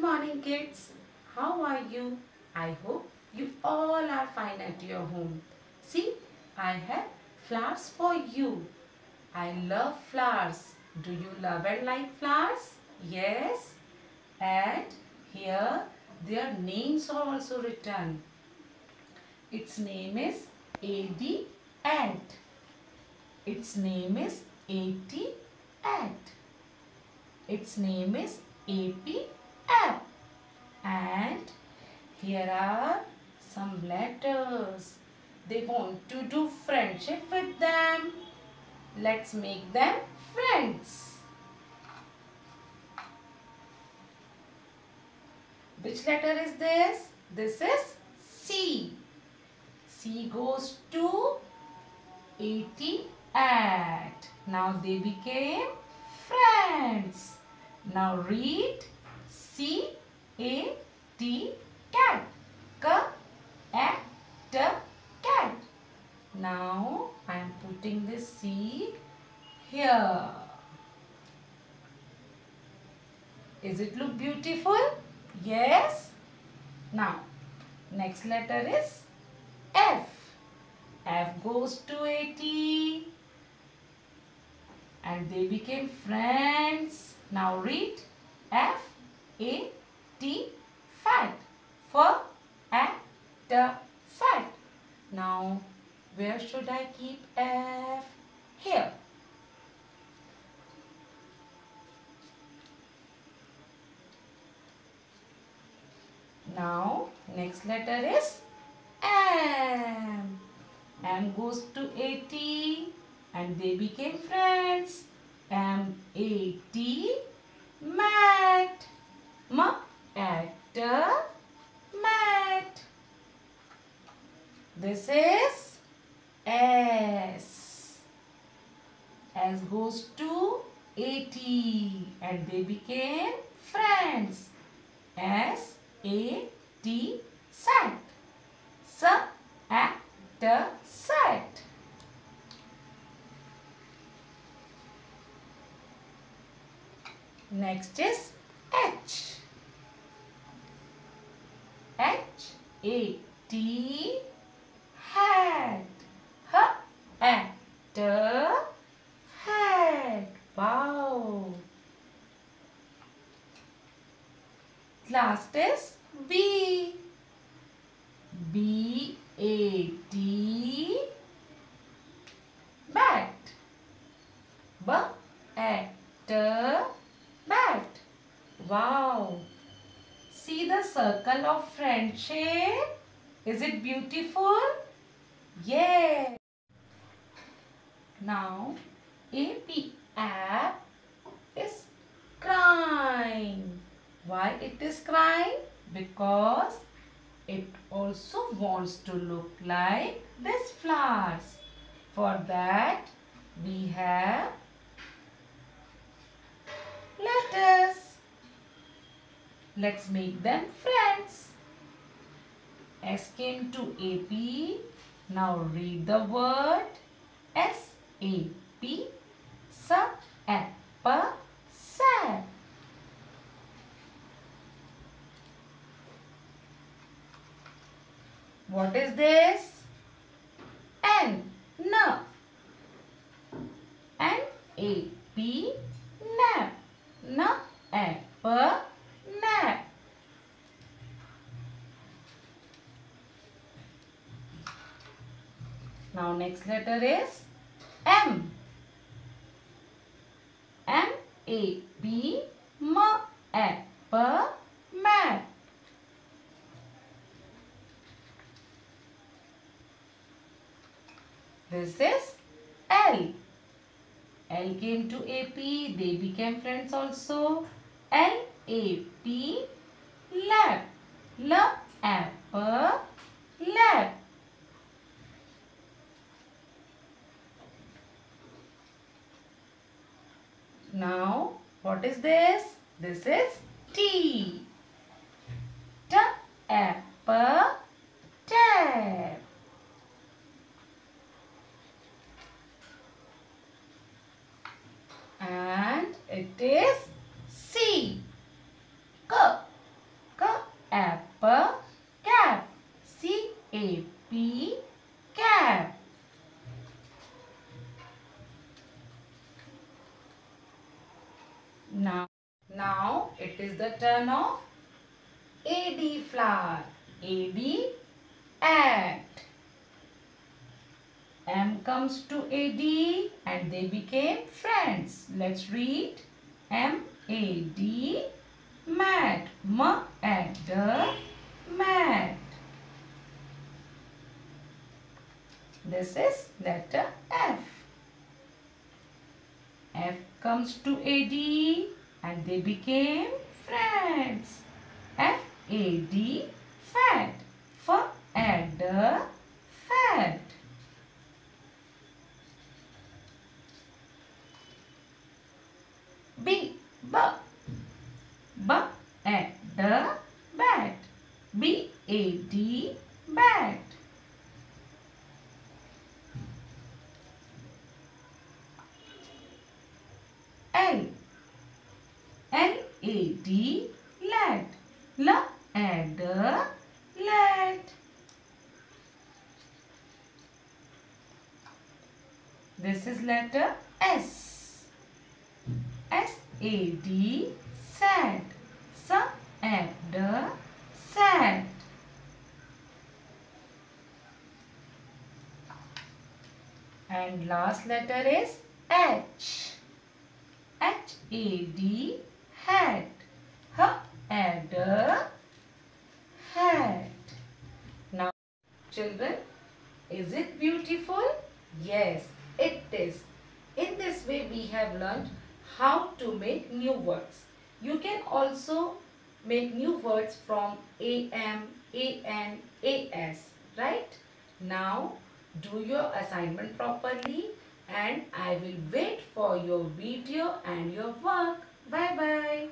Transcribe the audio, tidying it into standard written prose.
Good morning, kids. How are you? I hope you all are fine at your home. See, I have flowers for you. I love flowers. Do you love and like flowers? Yes. And here their names are also written. Its name is A.D. Ant. Its name is A.T. Ant. Its name is A.P. App. And here are some letters. They want to do friendship with them. Let's make them friends. Which letter is this? This is C. C goes to A.T. At. Now they became friends. Now read C-A-T, cat. K-A-T, cat. Now I am putting this C here. Is it look beautiful? Yes. Now next letter is F. F goes to A.T. and they became friends. Now read F-A-T, fat. F-A-T, fat. Now where should I keep F? Here. Now next letter is M. M goes to A.T. and they became friends. M-A-T, mat. M-A-T, mat. This is S. S goes to A.T. and they became friends. S-A-T, sat. S-A-T, sat. Next is H. H-A-T, hat. H-A-T, hat. Wow. Last is B. B-A-T, bat. B-A-T, bat. Wow. See the circle of friendship? Is it beautiful? Yes. Now, AP app is crying. Why it is crying? Because it also wants to look like this flowers. For that, we have letters. Let's make them friends. S came to AP. Now read the word S-A-P. Sap. Sap. What is this? N. N. N-A-P. Nap. N-A-P. Nap. Now next letter is M. M-A-P. M-A-P. Map. This is L. L came to AP. They became friends also. L-A-P. Lap. L-A-P. Lap. Now, what is this? This is T. T-A-P. Tap. And it is C. C-A-P, cap. Now it is the turn of A-D flower. A-D, act. M comes to A-D and they became friends. Let's read. M-A-D, mat. M-A-D, mat. This is letter F. F comes to A-D and they became friends. F-A-D, fat. F-A-D, fat. B, B-A-D, bat. B-A-D, bat. L, L-A-D, lad. L-A-D, lad. This is letter S. S-A-D, sad. S-A-D, sad. And last letter is H. H-A-D, hat. H-A-D, hat. Now, children, is it beautiful? Yes, it is. In this way, we have learned how to make new words. You can also make new words from AM, AN, AS, right? Now, do your assignment properly and I will wait for your video and your work. Bye-bye.